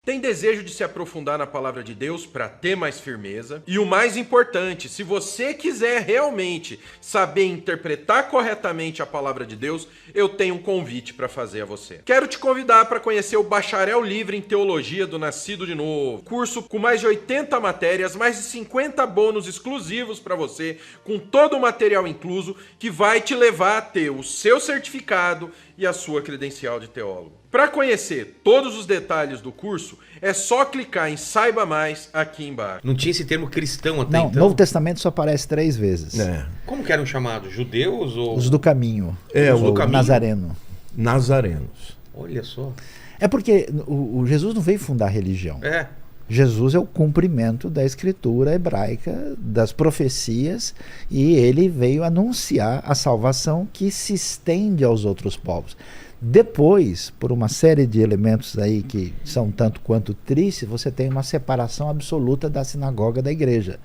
Tem desejo de se aprofundar na palavra de Deus para ter mais firmeza? E o mais importante, se você quiser realmente saber interpretar corretamente a palavra de Deus, eu tenho um convite para fazer a você. Quero te convidar para conhecer o Bacharel Livre em Teologia do Nascido de Novo. Curso com mais de 80 matérias, mais de 50 bônus exclusivos para você, com todo o material incluso, que vai te levar a ter o seu certificado e a sua credencial de teólogo. Para conhecer todos os detalhes do curso, é só clicar em Saiba Mais aqui embaixo. Não tinha esse termo cristão até Não, então? Novo Testamento só aparece 3 vezes. Como que eram chamados? Judeus ou... Os do caminho. Os do caminho. Nazareno. Nazarenos. Olha só. É porque o Jesus não veio fundar religião. É. Jesus é o cumprimento da escritura hebraica, das profecias, e ele veio anunciar a salvação que se estende aos outros povos. Depois, por uma série de elementos aí que são tanto quanto tristes, você tem uma separação absoluta da sinagoga da igreja.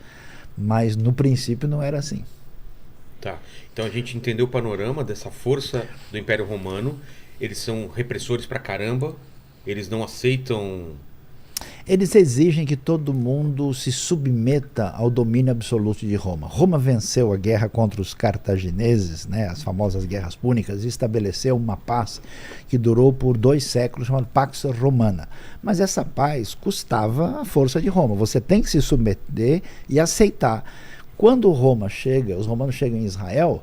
Mas no princípio não era assim. Tá. Então a gente entendeu o panorama dessa força do Império Romano. Eles são repressores pra caramba. Eles não aceitam... Eles exigem que todo mundo se submeta ao domínio absoluto de Roma. Roma venceu a guerra contra os cartagineses, né, as famosas guerras púnicas, e estabeleceu uma paz que durou por 2 séculos, chamada Pax Romana. Mas essa paz custava a força de Roma. Você tem que se submeter e aceitar. Quando Roma chega, os romanos chegam em Israel,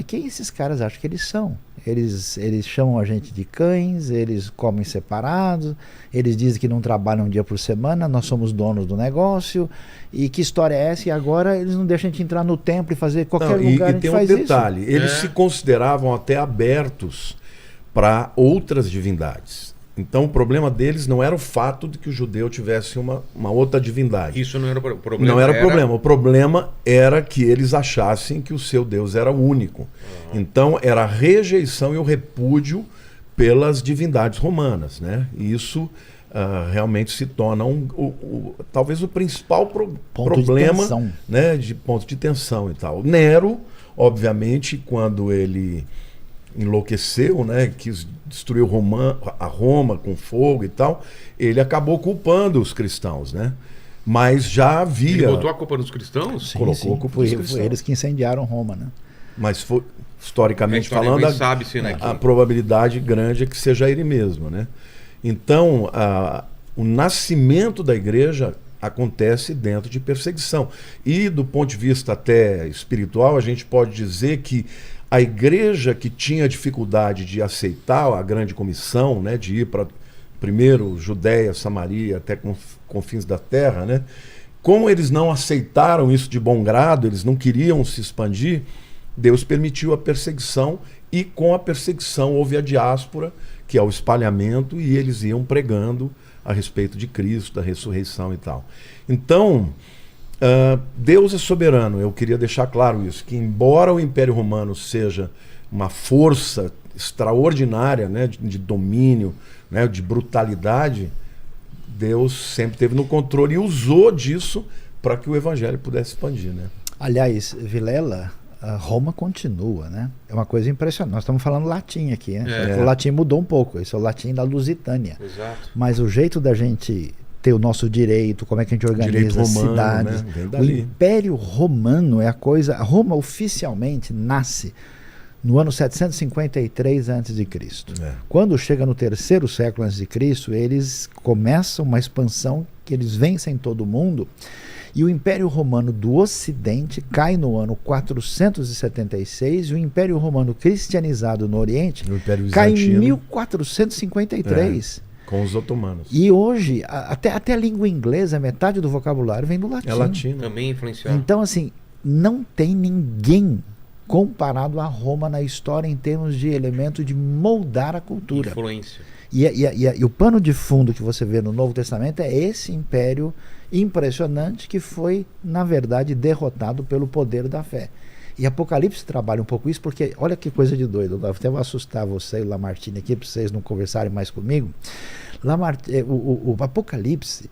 quem esses caras acham que eles são? Eles chamam a gente de cães, eles comem separados, eles dizem que não trabalham um dia por semana, nós somos donos do negócio, e que história é essa? E agora eles não deixam a gente entrar no templo e fazer qualquer lugar, a gente tem um faz detalhe, isso. eles se consideravam até abertos para outras divindades. Então o problema deles não era o fato de que o judeu tivesse uma outra divindade. Isso não era o problema. Não era o problema. O problema era que eles achassem que o seu Deus era único. Então era a rejeição e o repúdio pelas divindades romanas, né? E isso realmente se torna talvez o principal problema, né, de ponto de tensão e tal. Nero, obviamente, quando ele enlouqueceu, né, quis destruir a Roma com fogo e tal, ele acabou culpando os cristãos, né? Mas já havia... Ele botou a culpa nos cristãos? Sim, colocou a culpa nos cristãos. Foi eles que incendiaram Roma, né? Mas historicamente falando, a probabilidade grande é que seja ele mesmo, né? Então, o nascimento da igreja acontece dentro de perseguição. E do ponto de vista até espiritual, a gente pode dizer que a igreja que tinha dificuldade de aceitar a grande comissão, né, de ir para primeiro Judéia, Samaria, até confins da terra, né, como eles não aceitaram isso de bom grado, eles não queriam se expandir, Deus permitiu a perseguição, e com a perseguição houve a diáspora, que é o espalhamento, e eles iam pregando a respeito de Cristo, da ressurreição e tal. Então... Deus é soberano, eu queria deixar claro isso, que embora o Império Romano seja uma força extraordinária, né, de domínio, né, de brutalidade, Deus sempre esteve no controle e usou disso para que o Evangelho pudesse expandir, né? Aliás, Vilela, Roma continua, né? É uma coisa impressionante. Nós estamos falando latim aqui, né? O latim mudou um pouco, esse é o latim da Lusitânia. Exato. Mas o jeito da gente ter o nosso direito, como é que a gente organiza as cidades. Né? O Império Romano é a coisa... Roma oficialmente nasce no ano 753 a.C. Quando chega no 3º século a.C., eles começam uma expansão que eles vencem todo mundo, e o Império Romano do Ocidente cai no ano 476, e o Império Romano cristianizado no Oriente cai em 1453. Com os otomanos. E hoje, até a língua inglesa, metade do vocabulário vem do latim. É latino. Também influenciado. Então, assim, não tem ninguém comparado a Roma na história em termos de elemento de moldar a cultura. Influência. E o pano de fundo que você vê no Novo Testamento é esse império impressionante que foi, na verdade, derrotado pelo poder da fé. E Apocalipse trabalha um pouco isso, porque olha que coisa de doido. Eu até vou assustar você e o Lamartine aqui, para vocês não conversarem mais comigo. O Apocalipse,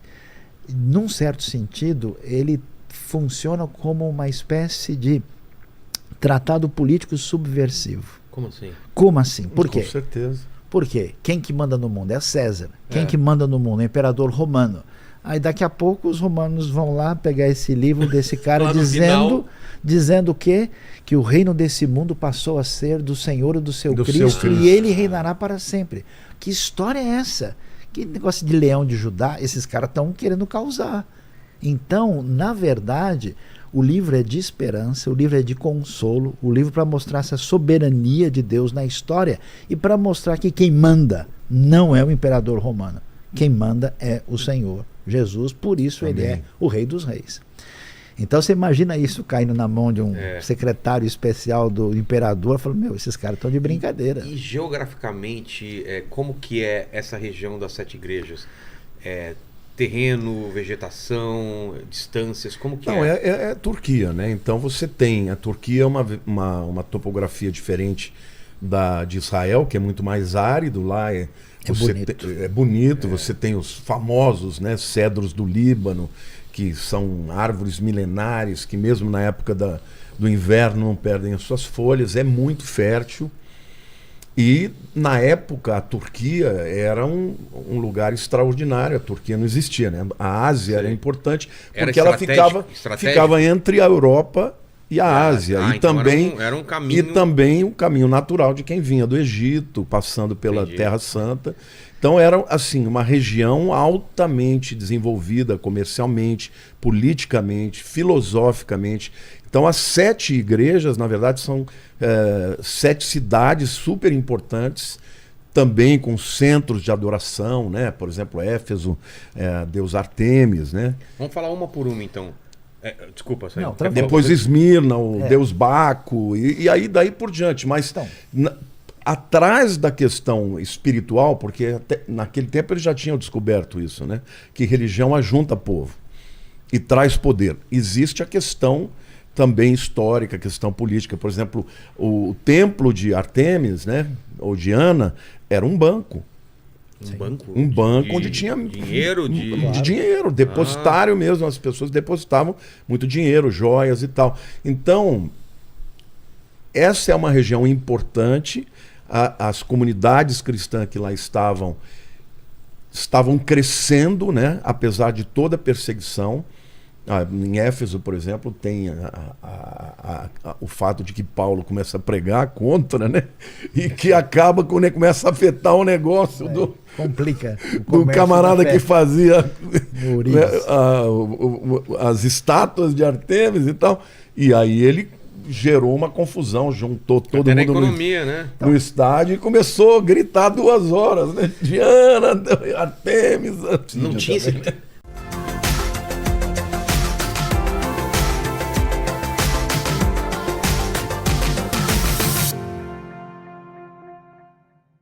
num certo sentido, ele funciona como uma espécie de tratado político subversivo. Como assim? Como assim? Por quê? Com certeza. Por quê? Quem que manda no mundo? É César. Quem que manda no mundo? É o imperador romano. Aí daqui a pouco os romanos vão lá pegar esse livro desse cara dizendo o quê? Que o reino desse mundo passou a ser do Senhor e do seu Cristo e ele reinará para sempre. Que história é essa? Que negócio de leão de Judá? Esses caras estão querendo causar. Então, na verdade, o livro é de esperança, o livro é de consolo, o livro para mostrar essa soberania de Deus na história e para mostrar que quem manda não é o imperador romano. Quem manda é o Senhor Jesus, por isso Ele é o Rei dos Reis. Então você imagina isso caindo na mão de um secretário especial do imperador, falando, meu, esses caras estão de brincadeira. E geograficamente, como que é essa região das 7 igrejas? Terreno, vegetação, distâncias, como que Não, é Turquia, né? Então você tem, a Turquia é uma topografia diferente de Israel, que é muito mais árido, lá é bonito, você tem os famosos, né, cedros do Líbano, que são árvores milenares, que mesmo na época do inverno não perdem as suas folhas, é muito fértil. E na época a Turquia era um lugar extraordinário, a Turquia não existia, né? A Ásia era importante, porque ela ficava entre a Europa e a Ásia, e então também era um caminho... e também o caminho natural de quem vinha do Egito, passando pela Terra Santa. Então era assim uma região altamente desenvolvida comercialmente, politicamente, filosoficamente. Então as 7 igrejas, na verdade, são 7 cidades super importantes, também com centros de adoração, né? Por exemplo, Éfeso, Deus Artemis, né? Vamos falar uma por uma, então. Desculpa, não, depois Esmirna, o Deus Baco, e aí daí por diante. Mas atrás da questão espiritual, porque naquele tempo eles já tinham descoberto isso, né? Que religião ajunta povo e traz poder. Existe a questão também histórica, a questão política. Por exemplo, o templo de Artemis, né? Ou Diana, era um banco. Um banco onde tinha dinheiro, de dinheiro, depositário mesmo, as pessoas depositavam muito dinheiro, joias e tal. Então, essa é uma região importante. As comunidades cristãs que lá estavam crescendo, né, apesar de toda a perseguição. Em Éfeso, por exemplo, tem o fato de que Paulo começa a pregar contra, né? E que acaba quando ele começa a afetar o negócio complica do camarada que fazia né, as estátuas de Artemis e tal. E aí ele gerou uma confusão, juntou todo mundo economia, no estádio e começou a gritar 2 horas, né? Diana, Artemis. Não tinha